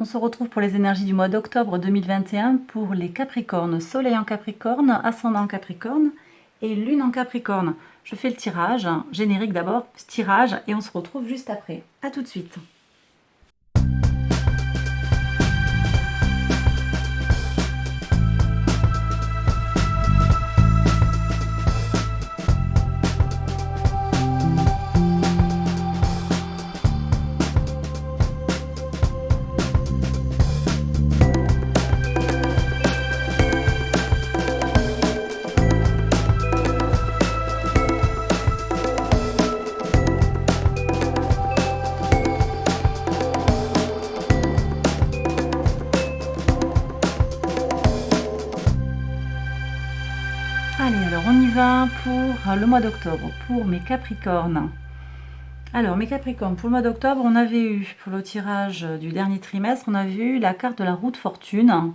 On se retrouve pour les énergies du mois d'octobre 2021 pour les Capricornes. Soleil en Capricorne, ascendant en Capricorne et Lune en Capricorne. Je fais le tirage, générique d'abord, tirage, et on se retrouve juste après. A tout de suite. Allez, alors on y va pour le mois d'octobre, pour mes Capricornes. Alors, mes Capricornes, pour le mois d'octobre, on avait eu, pour le tirage du dernier trimestre, on avait eu la carte de la roue de fortune.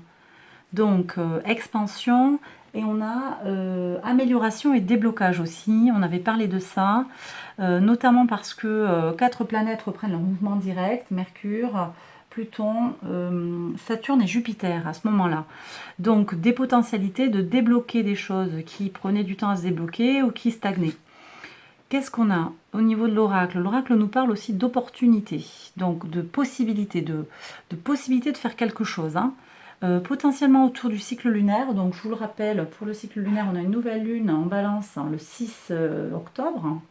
Donc, expansion, et on a amélioration et déblocage aussi. On avait parlé de ça, notamment parce que 4 planètes reprennent leur mouvement direct, Mercure, Pluton, Saturne et Jupiter à ce moment-là. Donc, des potentialités de débloquer des choses qui prenaient du temps à se débloquer ou qui stagnaient. Qu'est-ce qu'on a au niveau de l'oracle? L'oracle nous parle aussi d'opportunités, donc de possibilités, de possibilités de faire quelque chose, hein. Potentiellement autour du cycle lunaire. Donc je vous le rappelle, pour le cycle lunaire, on a une nouvelle lune en balance le 6 octobre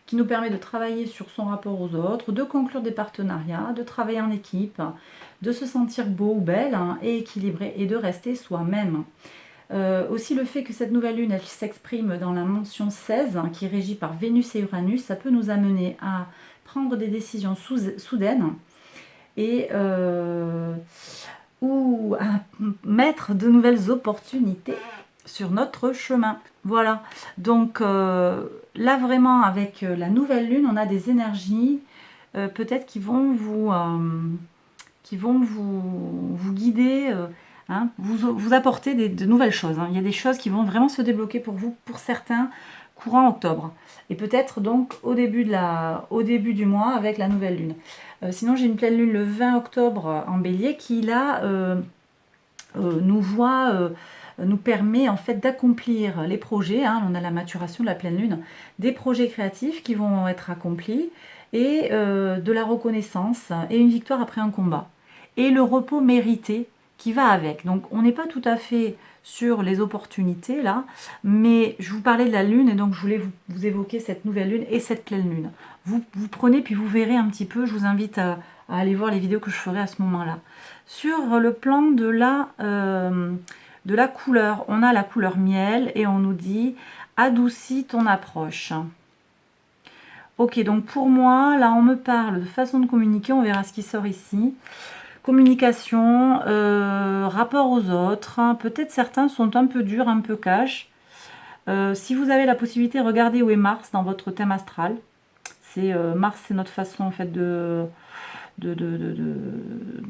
qui nous permet de travailler sur son rapport aux autres, de conclure des partenariats, de travailler en équipe, de se sentir beau ou belle, hein, et équilibré, et de rester soi-même. Aussi le fait que cette nouvelle lune, elle s'exprime dans la mention 16, hein, qui est régie par Vénus et Uranus, ça peut nous amener à prendre des décisions soudaines et ou à mettre de nouvelles opportunités sur notre chemin. Voilà, donc là vraiment avec la nouvelle lune, on a des énergies peut-être qui vont vous guider, hein, vous apporter de nouvelles choses, hein. Il y a des choses qui vont vraiment se débloquer pour vous, pour certains, courant octobre. Et peut-être donc au début du mois avec la nouvelle lune. Sinon, j'ai une pleine lune le 20 octobre en bélier qui, là, nous permet en fait d'accomplir les projets, hein. On a la maturation de la pleine lune, des projets créatifs qui vont être accomplis et de la reconnaissance et une victoire après un combat. Et le repos mérité qui va avec. Donc on n'est pas tout à fait sur les opportunités là, mais je vous parlais de la lune et donc je voulais vous évoquer cette nouvelle lune et cette pleine lune. Vous prenez puis vous verrez un petit peu, je vous invite à aller voir les vidéos que je ferai à ce moment-là. Sur le plan de la couleur, on a la couleur miel et on nous dit adoucis ton approche. Ok, donc pour moi, là on me parle de façon de communiquer, on verra ce qui sort ici. Communication, rapport aux autres, hein. Peut-être certains sont un peu durs, un peu cash. Si vous avez la possibilité, regardez où est Mars dans votre thème astral. Mars, c'est notre façon en fait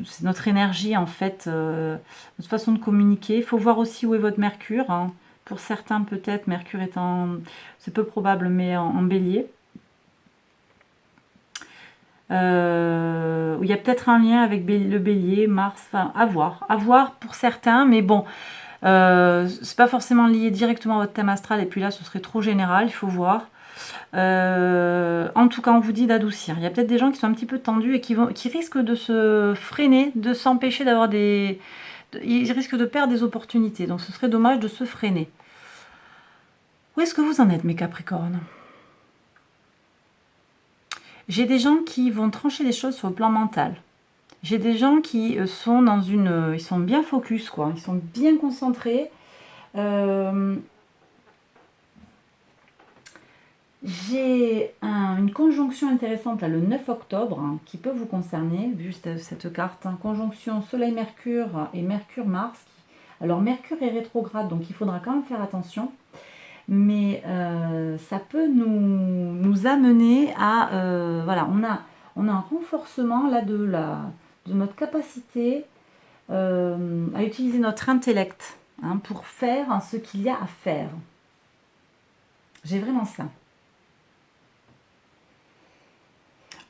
c'est notre énergie en fait, notre façon de communiquer. Il faut voir aussi où est votre Mercure, hein. Pour certains peut-être Mercure est c'est peu probable, mais en bélier. Il y a peut-être un lien avec le bélier, Mars, enfin à voir pour certains, mais bon, c'est pas forcément lié directement à votre thème astral, et puis là ce serait trop général, il faut voir. En tout cas, on vous dit d'adoucir. Il y a peut-être des gens qui sont un petit peu tendus et qui risquent de se freiner, de s'empêcher d'avoir ils risquent de perdre des opportunités. Donc, ce serait dommage de se freiner. Où est-ce que vous en êtes, mes Capricornes? J'ai des gens qui vont trancher les choses sur le plan mental. J'ai des gens qui sont ils sont bien focus, quoi. Ils sont bien concentrés. J'ai une conjonction intéressante là, le 9 octobre, hein, qui peut vous concerner, vu cette carte, hein. Conjonction Soleil-Mercure et Mercure-Mars. Alors Mercure est rétrograde, donc il faudra quand même faire attention. Mais ça peut nous amener à... voilà, on a un renforcement là de notre capacité à utiliser notre intellect, hein, pour faire ce qu'il y a à faire. J'ai vraiment ça.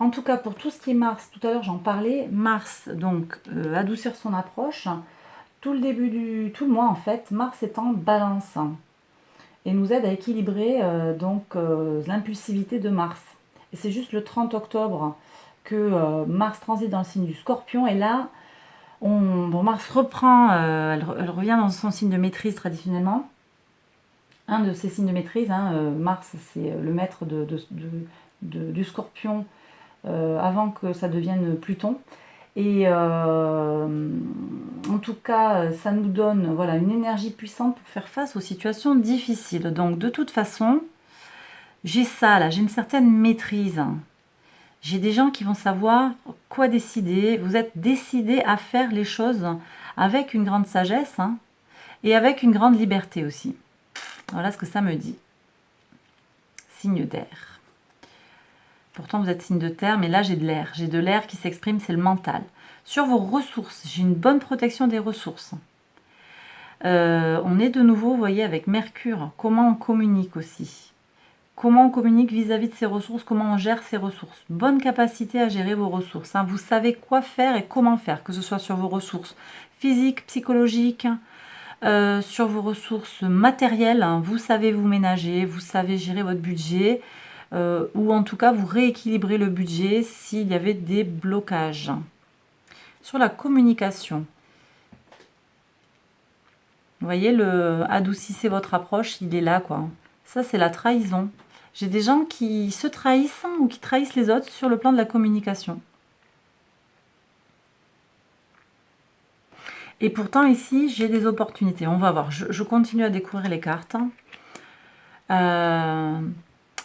En tout cas, pour tout ce qui est Mars, tout à l'heure j'en parlais, Mars, donc adoucir son approche, tout le mois en fait, Mars est en balance et nous aide à équilibrer l'impulsivité de Mars. Et c'est juste le 30 octobre que Mars transite dans le signe du Scorpion et là, Mars reprend, elle revient dans son signe de maîtrise traditionnellement. Un de ses signes de maîtrise, Mars c'est le maître du Scorpion avant que ça devienne Pluton. Et en tout cas, ça nous donne voilà, une énergie puissante pour faire face aux situations difficiles. Donc de toute façon, j'ai ça là, j'ai une certaine maîtrise. J'ai des gens qui vont savoir quoi décider. Vous êtes décidés à faire les choses avec une grande sagesse et avec une grande liberté aussi. Voilà ce que ça me dit. Signe d'air. Pourtant, vous êtes signe de terre, mais là, j'ai de l'air. J'ai de l'air qui s'exprime, c'est le mental. Sur vos ressources, j'ai une bonne protection des ressources. On est de nouveau, vous voyez, avec Mercure. Comment on communique aussi. Comment on communique vis-à-vis de ses ressources, comment on gère ses ressources. Bonne capacité à gérer vos ressources. Vous savez quoi faire et comment faire, que ce soit sur vos ressources physiques, psychologiques, sur vos ressources matérielles. Vous savez vous ménager, vous savez gérer votre budget. Ou en tout cas vous rééquilibrez le budget s'il y avait des blocages. Sur la communication, vous voyez, le adoucissez votre approche, il est là quoi. Ça c'est la trahison. J'ai des gens qui se trahissent ou qui trahissent les autres sur le plan de la communication. Et pourtant ici j'ai des opportunités, on va voir. Je continue à découvrir les cartes.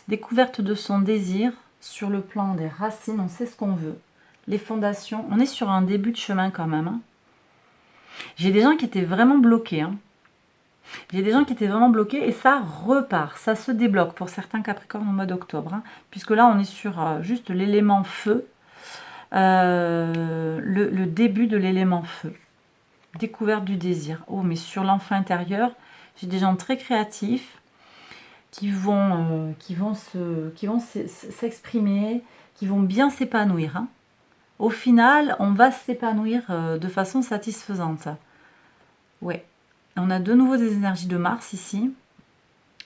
Découverte de son désir sur le plan des racines, on sait ce qu'on veut. Les fondations, on est sur un début de chemin quand même. J'ai des gens qui étaient vraiment bloqués. J'ai des gens qui étaient vraiment bloqués et ça repart, ça se débloque pour certains Capricornes au mois d'octobre. Puisque là, on est sur juste l'élément feu, le début de l'élément feu. Découverte du désir. Oh, mais sur l'enfant intérieur, j'ai des gens très créatifs qui vont s'exprimer, qui vont bien s'épanouir. Au final, on va s'épanouir de façon satisfaisante. Ouais. On a de nouveau des énergies de Mars ici,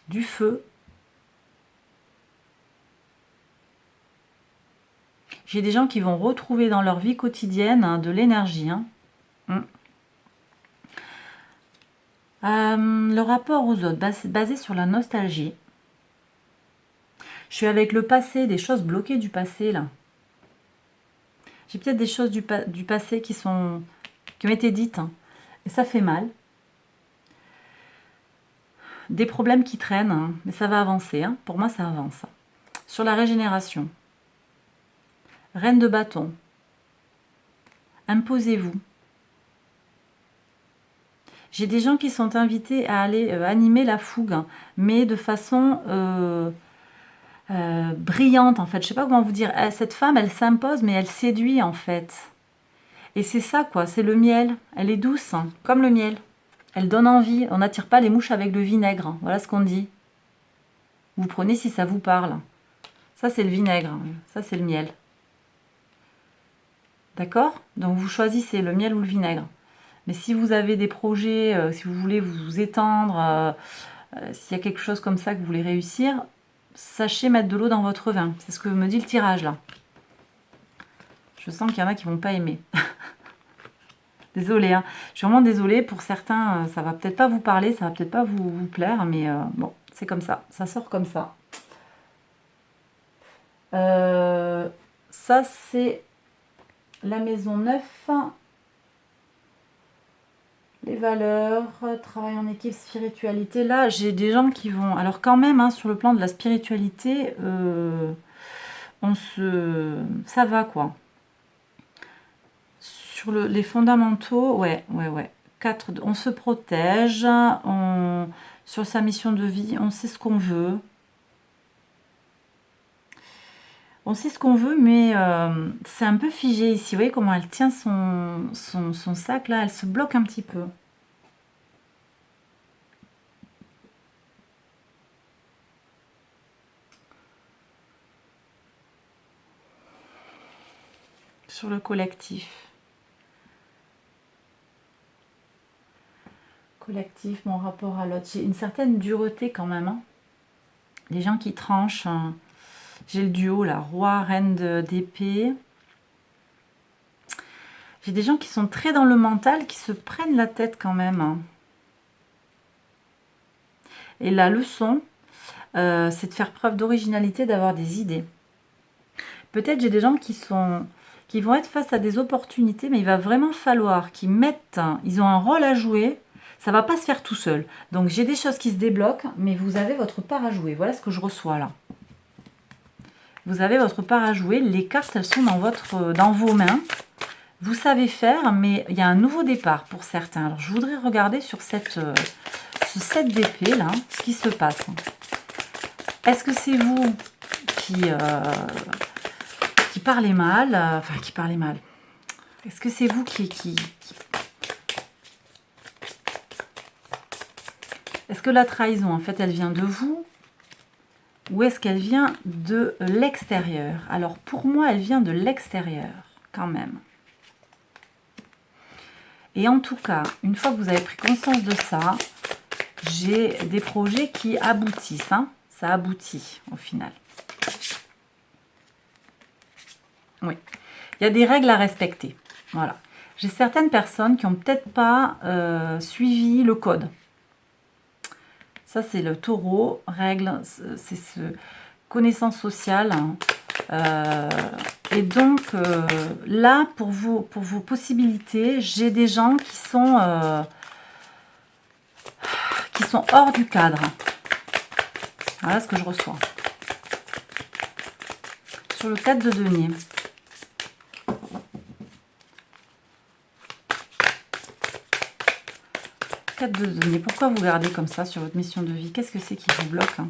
du feu. J'ai des gens qui vont retrouver dans leur vie quotidienne de l'énergie. Le rapport aux autres, basé sur la nostalgie. Je suis avec le passé, des choses bloquées du passé, là. J'ai peut-être des choses du passé qui ont été dites, et ça fait mal. Des problèmes qui traînent, mais ça va avancer. Pour moi, ça avance. Sur la régénération. Reine de bâton. Imposez-vous. J'ai des gens qui sont invités à aller animer la fougue, mais de façon brillante, en fait. Je ne sais pas comment vous dire. Cette femme, elle s'impose, mais elle séduit, en fait. Et c'est ça, quoi. C'est le miel. Elle est douce, comme le miel. Elle donne envie. On n'attire pas les mouches avec le vinaigre. Voilà ce qu'on dit. Vous prenez si ça vous parle. Ça, c'est le vinaigre. Ça, c'est le miel. D'accord? Donc, vous choisissez le miel ou le vinaigre. Mais si vous avez des projets, si vous voulez vous étendre, s'il y a quelque chose comme ça que vous voulez réussir, sachez mettre de l'eau dans votre vin. C'est ce que me dit le tirage, là. Je sens qu'il y en a qui ne vont pas aimer. Désolée, je suis vraiment désolée. Pour certains, ça va peut-être pas vous parler, ça va peut-être pas vous plaire, mais bon, c'est comme ça. Ça sort comme ça. Ça, c'est la maison 9. Les valeurs, travail en équipe, spiritualité. Là, j'ai des gens qui vont... Alors quand même, sur le plan de la spiritualité, ça va, quoi. Sur les fondamentaux, ouais. 4, on se protège, sur sa mission de vie, on sait ce qu'on veut. On sait ce qu'on veut, mais c'est un peu figé ici. Vous voyez comment elle tient son sac, là, elle se bloque un petit peu. sur le collectif. Collectif, mon rapport à l'autre. J'ai une certaine dureté quand même. Hein. Des gens qui tranchent. Hein. J'ai le duo là, roi, reine d'épée. J'ai des gens qui sont très dans le mental, qui se prennent la tête quand même. Hein. Et la leçon, c'est de faire preuve d'originalité, d'avoir des idées. Peut-être j'ai des gens qui vont être face à des opportunités, mais il va vraiment falloir qu'ils mettent, ils ont un rôle à jouer, ça ne va pas se faire tout seul. Donc j'ai des choses qui se débloquent, mais vous avez votre part à jouer. Voilà ce que je reçois là. Vous avez votre part à jouer, les cartes elles sont dans vos mains. Vous savez faire, mais il y a un nouveau départ pour certains. Alors je voudrais regarder sur ce set d'épée là, ce qui se passe. Est-ce que c'est vous qui parlez mal, qui parlez mal. Est-ce que c'est vous qui... Est-ce que la trahison, en fait, elle vient de vous ou est-ce qu'elle vient de l'extérieur? Alors, pour moi, elle vient de l'extérieur, quand même. Et en tout cas, une fois que vous avez pris conscience de ça, j'ai des projets qui aboutissent. Hein. Ça aboutit, au final. Oui, il y a des règles à respecter. Voilà. J'ai certaines personnes qui n'ont peut-être pas suivi le code. Ça, c'est le taureau. Règle, c'est connaissance sociale. Et donc, là, pour vos possibilités, j'ai des gens qui sont hors du cadre. Voilà ce que je reçois. Sur le 4 de denier. De donner. Pourquoi vous gardez comme ça sur votre mission de vie? Qu'est-ce que c'est qui vous bloque? Hein?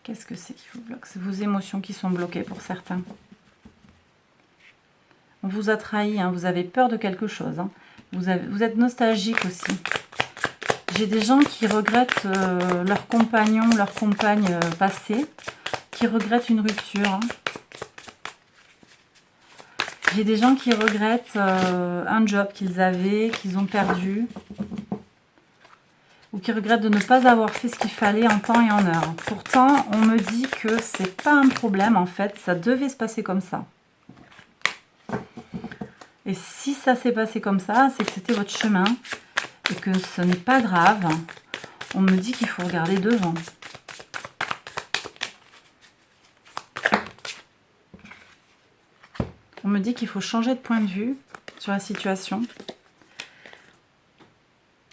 Qu'est-ce que c'est qui vous bloque? C'est vos émotions qui sont bloquées pour certains. On vous a trahi, hein? Vous avez peur de quelque chose. Hein? Vous êtes nostalgique aussi. J'ai des gens qui regrettent leur compagnon, leur compagne passée, qui regrettent une rupture. Hein? J'ai des gens qui regrettent un job qu'ils avaient, qu'ils ont perdu. Ou qui regrettent de ne pas avoir fait ce qu'il fallait en temps et en heure. Pourtant, on me dit que c'est pas un problème en fait. Ça devait se passer comme ça. Et si ça s'est passé comme ça, c'est que c'était votre chemin. Et que ce n'est pas grave. On me dit qu'il faut regarder devant. On me dit qu'il faut changer de point de vue sur la situation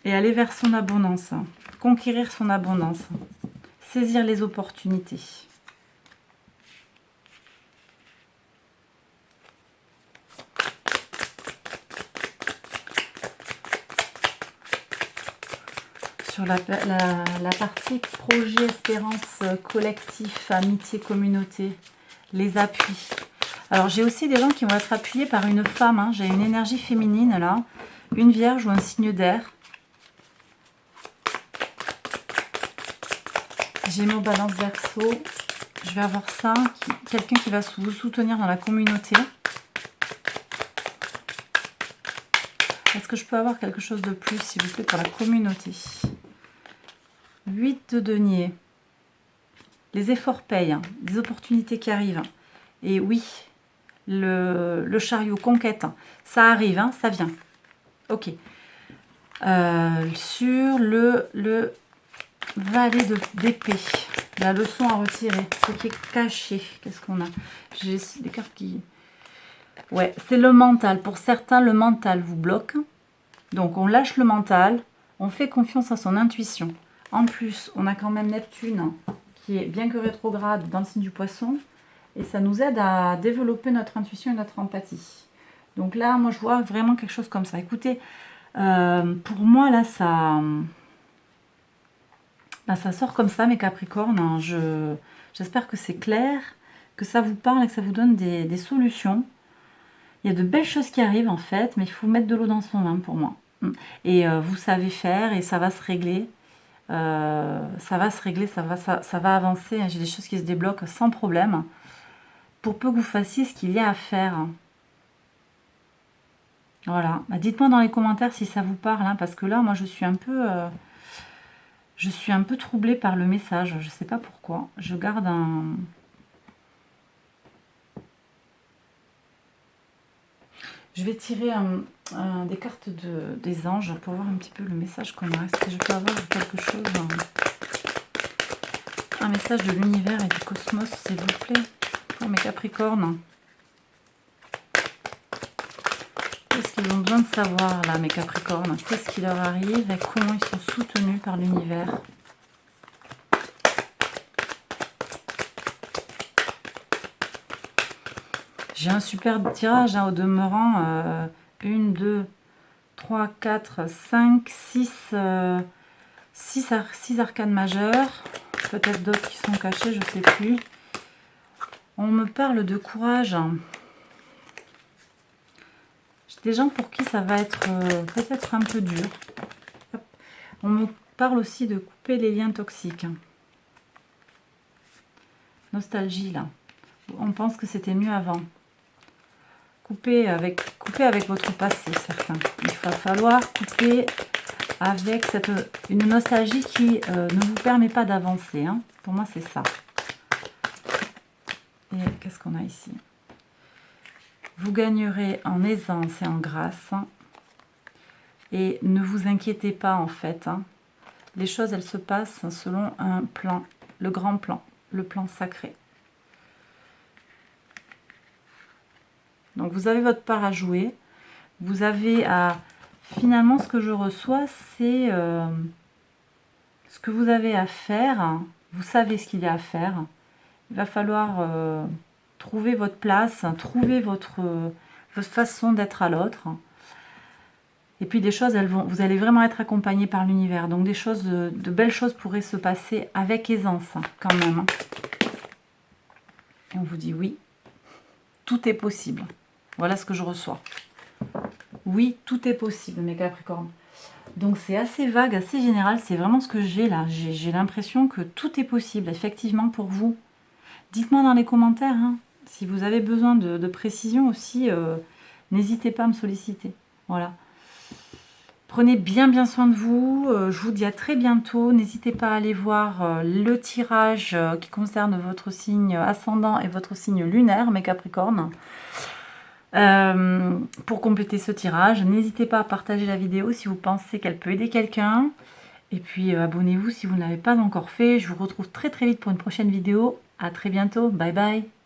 et aller vers son abondance, conquérir son abondance, saisir les opportunités. Sur la partie projet, espérance, collectif, amitié, communauté, les appuis. Alors, j'ai aussi des gens qui vont être appuyés par une femme. Hein. J'ai une énergie féminine, là. Une vierge ou un signe d'air. Gémeaux, balance, verseau. Je vais avoir ça. Quelqu'un qui va vous soutenir dans la communauté. Est-ce que je peux avoir quelque chose de plus, s'il vous plaît, pour la communauté? 8 de denier. Les efforts payent. Hein. Des opportunités qui arrivent. Et oui... Le chariot, conquête, ça arrive, hein, ça vient. Ok. Sur le valet d'épée, la leçon à retirer, ce qui est caché. Qu'est-ce qu'on a? J'ai des cartes qui... Ouais, c'est le mental. Pour certains, le mental vous bloque. Donc, on lâche le mental, on fait confiance à son intuition. En plus, on a quand même Neptune, qui est bien que rétrograde dans le signe du poisson. Et ça nous aide à développer notre intuition et notre empathie. Donc là, moi, je vois vraiment quelque chose comme ça. Écoutez, pour moi, là, ça sort comme ça, mes Capricornes. Hein. J'espère que c'est clair, que ça vous parle et que ça vous donne des solutions. Il y a de belles choses qui arrivent, en fait, mais il faut mettre de l'eau dans son vin, pour moi. Et vous savez faire et ça va se régler. Ça va se régler, ça va avancer. J'ai des choses qui se débloquent sans problème. pour peu que vous fassiez ce qu'il y a à faire. Voilà, bah, dites-moi dans les commentaires si ça vous parle, hein, parce que là, moi, je suis un peu troublée par le message. Je ne sais pas pourquoi. Je garde un... Je vais tirer des cartes des anges pour voir un petit peu le message qu'on a. Est-ce que je peux avoir quelque chose, un message de l'univers et du cosmos, s'il vous plaît, pour mes Capricornes. Qu'est-ce qu'ils ont besoin de savoir, là, mes Capricornes? Qu'est-ce qui leur arrive et comment ils sont soutenus par l'univers? J'ai un super tirage, hein, au demeurant. 1, 2, 3, 4, 5, 6 arcanes majeures. Peut-être d'autres qui sont cachés, je ne sais plus. On me parle de courage. J'ai des gens pour qui ça va être peut-être un peu dur. Hop. On me parle aussi de couper les liens toxiques. Nostalgie, là. On pense que c'était mieux avant. Couper avec votre passé, certains. Il va falloir couper avec une nostalgie qui ne vous permet pas d'avancer. Hein. Pour moi, c'est ça. Et qu'est-ce qu'on a ici? Vous gagnerez en aisance et en grâce. Et ne vous inquiétez pas, en fait. Hein. Les choses, elles se passent selon un plan, le grand plan, le plan sacré. Donc, vous avez votre part à jouer. Vous avez à... Finalement, ce que je reçois, c'est ce que vous avez à faire. Vous savez ce qu'il y a à faire. Il va falloir trouver votre place, trouver votre façon d'être à l'autre. Et puis des choses, vous allez vraiment être accompagné par l'univers. Donc des choses, de belles choses pourraient se passer avec aisance quand même. Et on vous dit oui, tout est possible. Voilà ce que je reçois. Oui, tout est possible, mes Capricornes. Donc c'est assez vague, assez général, c'est vraiment ce que j'ai là. J'ai l'impression que tout est possible, effectivement, pour vous. Dites-moi dans les commentaires, hein, si vous avez besoin de précision aussi, n'hésitez pas à me solliciter. Voilà. Prenez bien soin de vous. Je vous dis à très bientôt. N'hésitez pas à aller voir le tirage qui concerne votre signe ascendant et votre signe lunaire, mes Capricornes. Pour compléter ce tirage, n'hésitez pas à partager la vidéo si vous pensez qu'elle peut aider quelqu'un. Et puis abonnez-vous si vous ne l'avez pas encore fait. Je vous retrouve très vite pour une prochaine vidéo. À très bientôt. Bye bye.